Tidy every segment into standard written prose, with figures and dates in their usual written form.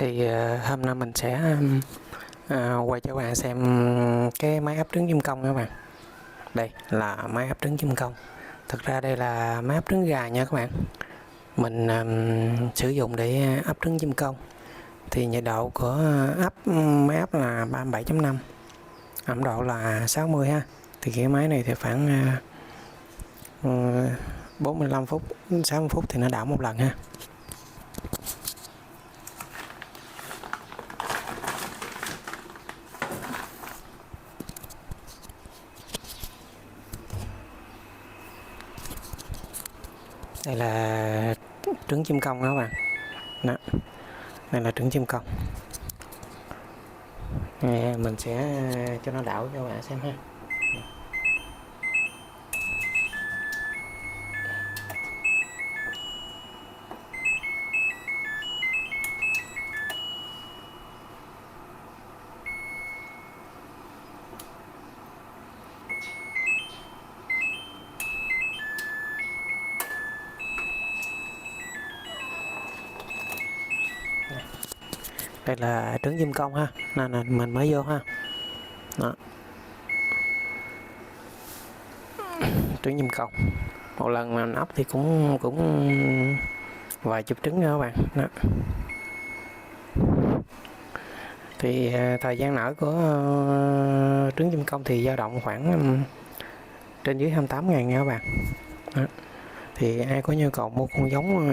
Thì hôm nay mình sẽ quay cho các bạn xem cái máy ấp trứng chim công các bạn. Đây là máy ấp trứng chim công. Thực ra đây là máy ấp trứng gà nha các bạn. Mình sử dụng để ấp trứng chim công. Thì nhiệt độ của máy ấp là 37.5, ẩm độ là 60 ha. Thì cái máy này thì khoảng 45 phút 60 phút thì nó đảo một lần ha. Đây là trứng chim công đó các bạn. Đó. Đây là trứng chim công. Mình sẽ cho nó đảo cho các bạn xem ha. Đây là trứng chim công ha, nên là mình mới vô ha. Đó. Trứng chim công. Một lần mà mình ấp thì cũng vài chục trứng nữa các bạn. Đó. Thì thời gian nở của trứng chim công thì dao động khoảng trên dưới 28.000 nha các bạn. Đó. Thì ai có nhu cầu mua con giống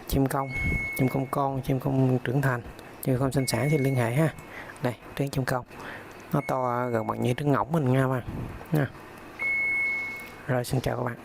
chim công con, chim công trưởng thành, chim công sinh sản thì liên hệ ha. Đây trứng chim công, nó to gần bằng như trứng ngỗng mình nha các bạn. Rồi xin chào các bạn.